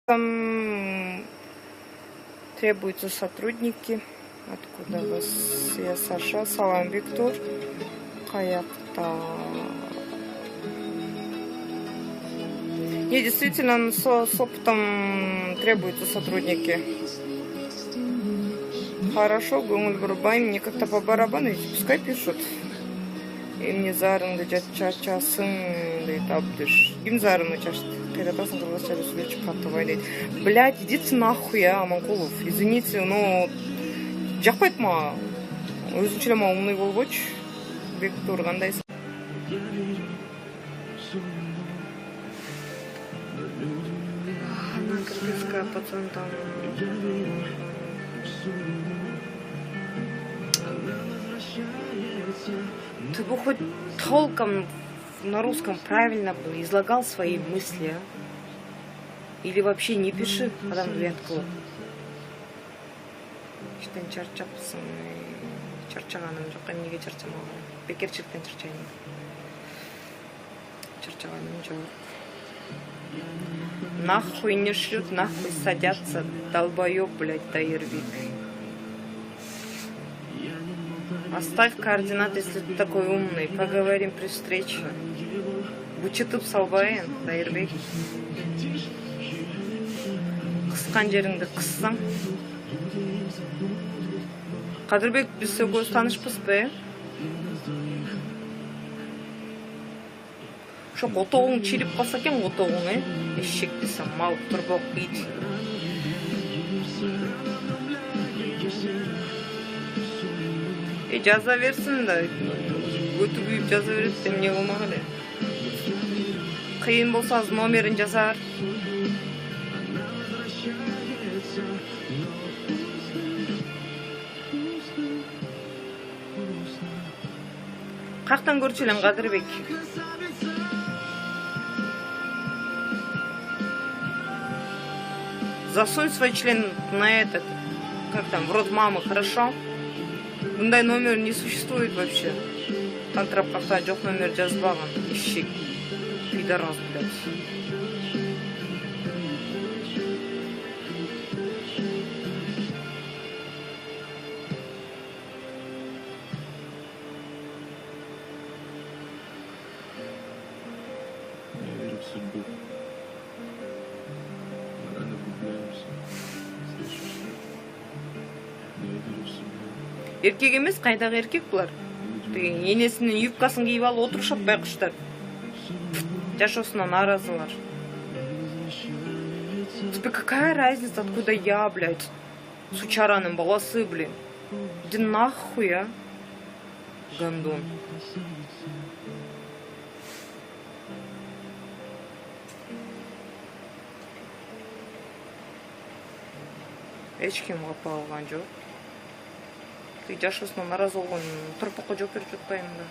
Там требуются сотрудники. Откуда вас? Я Саша. Салам, Виктор. Каякта. Не, действительно, с опытом требуются сотрудники. Хорошо, Гумуль Бурбай, мне как-то по барабану, пускай пишут. Им не зарым, да часын, да абдыш. Им зарым, Кайдатасын кыргызча сөйлөчүп катыбай дейт. Блядь, идите нахуй, Аманкулов. Извините, но жакпайт мага. Өзүнчө эле мага умный болбойчу. Виктор, кандайсың? Она кыргызская пацан там. Ты бы хоть толком на русском правильно бы излагал свои мысли, а? Или вообще не пиши, адам ветку. Иштен чарчапсың, чарчаганым жок, эмнеге чарчамаган? Бекерчиликтен чарчайм. Чарчаганым жок. Нахуй не шлют, нахуй садятся, долбоёб, блядь, Таирбик. Оставь координаты, если ты такой умный. Поговорим при встрече. Бучитып салбайын, Таирбек. Кыскан жериңди кыссаң. Кадырбек, биз экөөбүз таанышпызбы? Ошо отогуң чирип калса экен, отогуң, эшек десем, мал турбок ит. Жаза берсин да, өтү күйүп жаза берет, эмне кылмак эле. Кыйын болсо номерин жазар. Каяктан көрчү элең, Кадырбек? Засунь свой член на этот, как там, в рот мамы, хорошо? Мындай номер не существует вообще. Контрапта жок номер жазбаган. Ищик. Пидорас, блядь. Я верю в судьбу. Мы рано влюбляемся. Слышишь? Я верю в судьбу. Эркек эмес, кайдагы эркек булар? Деген энесинин юбкасын кийип алып отурушат байкуштар. Жашоосуна нааразылар. Тебе какая разница, откуда я, блядь? Сучараның баласы, блин. Иди нахуй, а? Гандон. Эч ким капа алган жок. Ты жашоосуна нааразы болгон торпокко жооп берип жатпаймын да.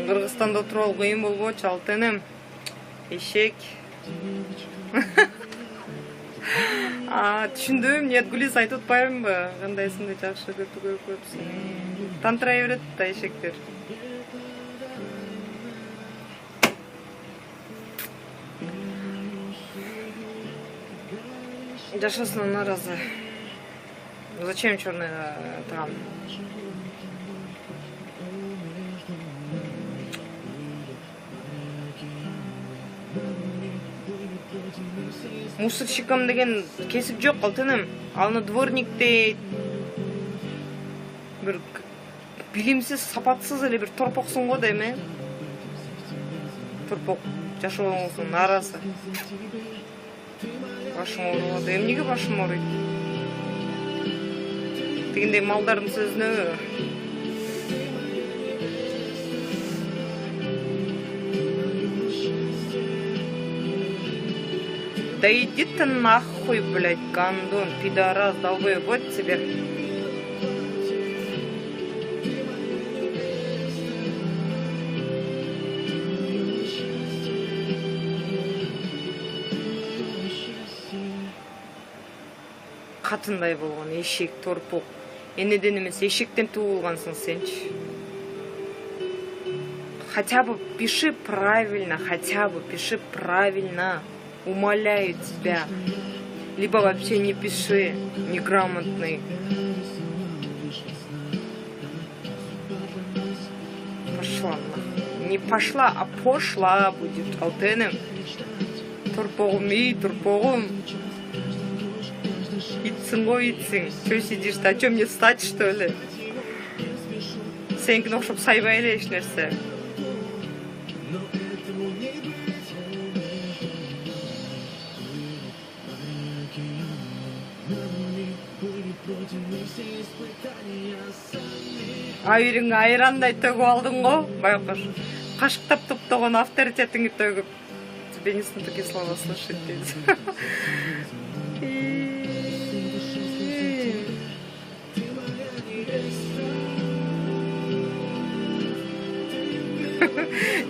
Кыргызстанда отуруп алуу кыйын болбочу, алтыным. Эшек. Түшүндүм, нет, Гулис айтып атпаймынбы? Кандайсың деп жакшы көрүпсүң. Тантырай берет да эшектер. Жашоосуна нааразы. Зачем черный там? Мусорщиком деген кесип жок, алтыным. Аны дворник дейт. Бир билимсиз, сапатсыз эле бир торпоксуң го дейм, Торпок жашооңуздун нааразы. Башың ооруп, эмнеге башым ооруйт? Дегендей малдардын сөзүнө. Да иди ты нахуй, блядь, гандон, пидорас, долбоёб, вот тебе. Қатындай болған, ешек, торпоқ. Енеден емес, ешектен туылғансың сенші. Хотя бы пиши правильно, хотя бы пиши правильно. Умоляю тебя. Либо вообще не пиши, неграмотный. Пошла нахуй. Не пошла, а пошла будет. Алтеным. Торпоғым, торпоғым. Итсің ғой, итсің. Че сидишь-то? А че мне встать, что ли? Сенькін оқшып сайбайлы еш нәрсе. Айырың айрандай төгіп алдың ғой, байқаш. Қашықтап топтаған авторитетіңі төгіп. Тебе не сын такие слова слышать, дейді.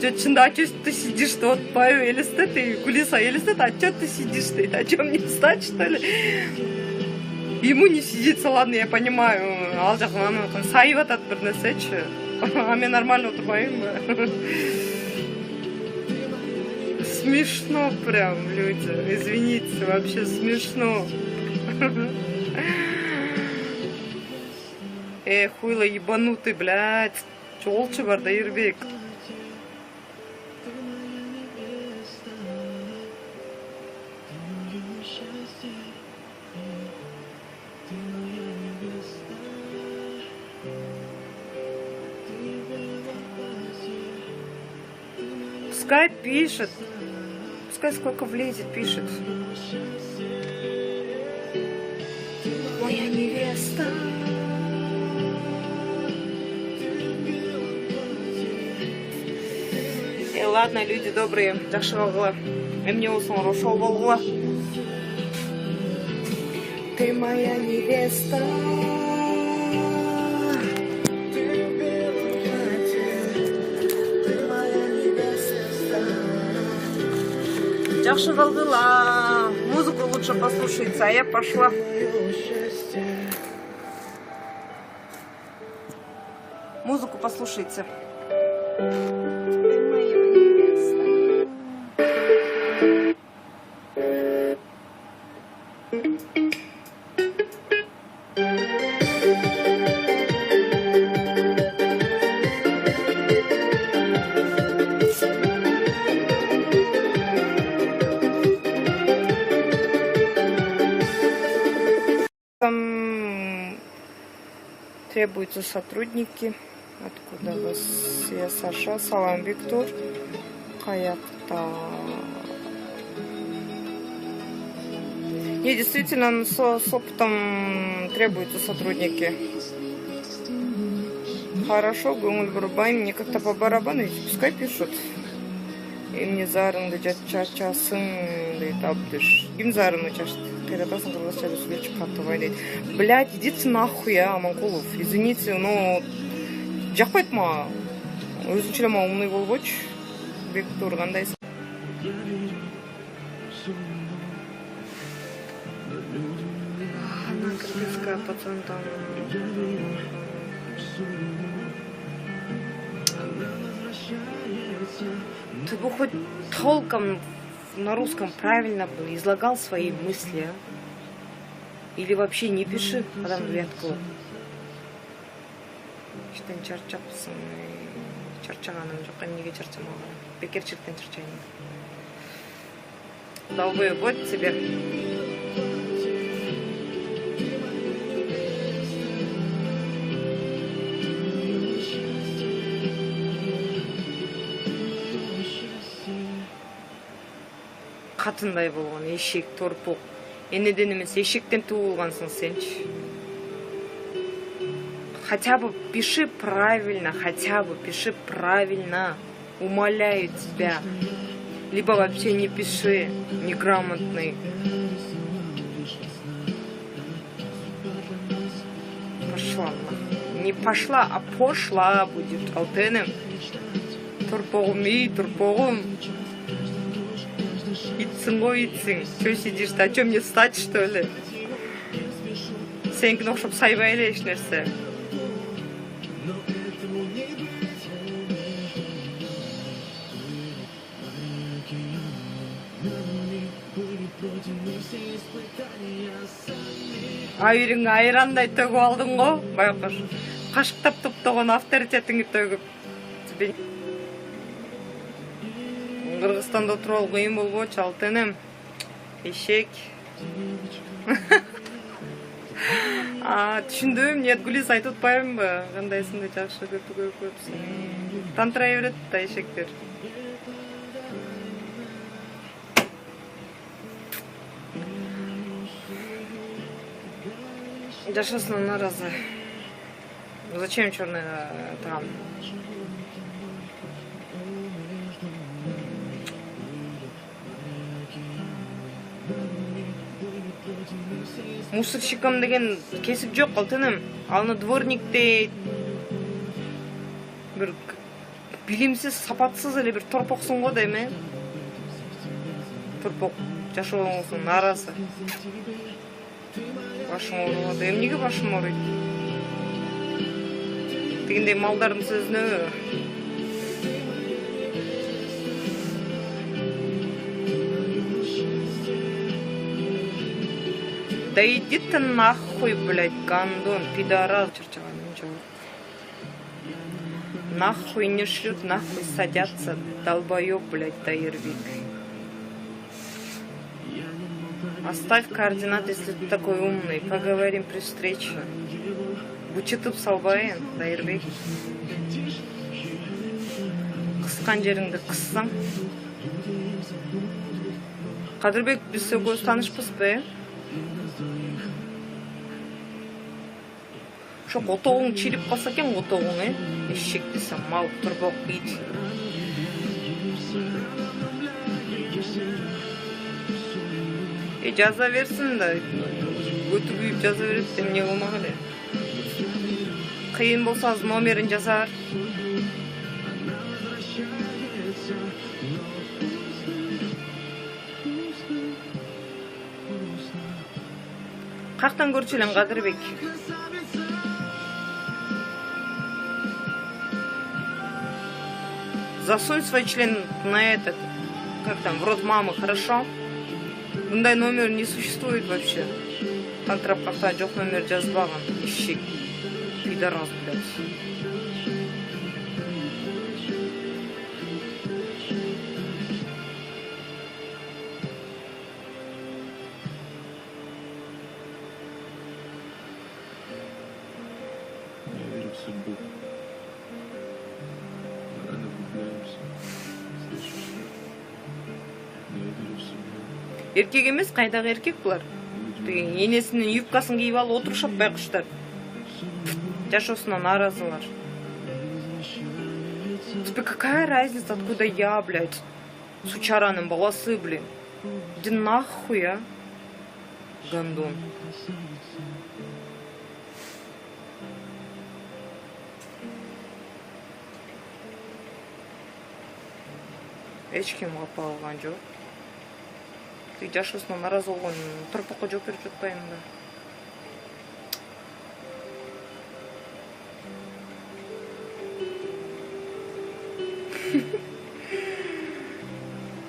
Чё, а чё ты сидишь-то? Вот пою елестет и кулиса елестет, а чё ты сидишь-то? А чё, мне встать, что ли? Ему не сидится, ладно, я понимаю. Ал жақын сайып атады бір нәрсечі. А мен нормально отырмайым ба? Смешно прям, люди. Извините, вообще смешно. Хуйло ебанутый, блядь. Жолчы бар да, Ербек. Пускай пишет. Пускай сколько влезет, пишет. Моя невеста. Ладно, люди добрые, жақсы болғыла. Мне усын рошол болғыла. Ты моя невеста. Жақсы болғыла. Музыку лучше послушайте, а я пошла. Музыку послушайте. Там требуются сотрудники. Откуда вас? Я Саша. Салам, Виктор. Каякта. Не, действительно, с опытом требуются сотрудники. Хорошо, Гумуль Бурбай, мне как-то по барабану, пускай пишут. И мне зарынды чашасын, дейді, абдыш. Ким зарыны чашты? Қиратасын қырғызча сөйлеп қатты дейді. Блядь, идите нахуй, Аманқұлов. Извините, но жақпайды ма? Өзінше ма умный болғыч? Виктор, қандайсың? Она кыргызская пацан там. Ты бы хоть толком на русском правильно бы излагал свои мысли, а? Или вообще не пиши, адам ветку. Иштен чарчапсың, чарчаганым жоқ, неге чарчамаган? Бекерчиликтен чарчайын. Долбоеб, вот тебе. Қатындай болған, ешек, торпоқ. Енеден емес, ешектен туылғансың сенші. Хотя бы пиши правильно, хотя бы пиши правильно. Умоляю тебя. Либо вообще не пиши, неграмотный. Пошла нахуй. Не пошла, а пошла будет. Алтеным. Торпоғым, торпоғым. Итсің ғой, итсің. Че сидишь-то? А че мне встать, что ли? Сеникине окшоп сайбай эле эч нерсе. Айырың айрандай төгүп алдың го, байкуш. Кашыктап топтогон авторитетиңди төгүп. Кыргызстанда отуруп кыйын болбочу, алтыным. Эшек. Түшүндүм, нет Гулиз айтып атпаймынбы? Кандайсыңды жакшы көрүпсүң. Тантырай берет да эшектер. Жашасына наразы. Зачем черный там? Мусорщиком деген кесип жок, алтыным. Аны дворник дейт. Бир билимсиз, сапатсыз эле бир торпоксуң го дейм, Торпок жашооңуздун наразы. Башым ооруп, эмнеге башым ооруйт? Дегендей малдардын сөзүнө. Да иди ты нахуй, блядь, гандон, пидорас, чарчаган жок. Нахуй не шлют, нахуй садятся, долбоёб, блядь, Таирбек. Оставь координаты, если ты такой умный. Поговорим при встрече. Бучитып салбайын, Таирбек. Кыскан жериңди кыссаң. Кадырбек, биз экөөбүз таанышпызбы? Ошо отогуң чирип калса экен, отогуң, Эшек десем, мал, турбок, ит. Жаза берсин да. Өтүп үйүп жаза берет, эмне кылмак эле. Кыйын болсо азыр номерин жазар. Кактан көрчү элең, Кадырбек? Засунь свой член на этот, как там, в рот мамы, хорошо? Мындай номер не существует вообще. Тантрап какта жок номер жазбаган. Эшек. Пидорас, блядь. Я верю в судьбу. Мы рано влюбляемся. Слышишь? Я верю в судьбу. Эркек эмес, кайдагы эркек булар? Деген энесинин юбкасын кийип алып отурушат байкуштар. Жашоосуна наразылар. Тебе какая разница, откуда я, блядь? Сучаранын баласы, блин. Иди нахуй, а? Гандон. Эч ким капа алган жок. Жашоосуна наразы болгон торпокко жооп берип жатпаймынбы?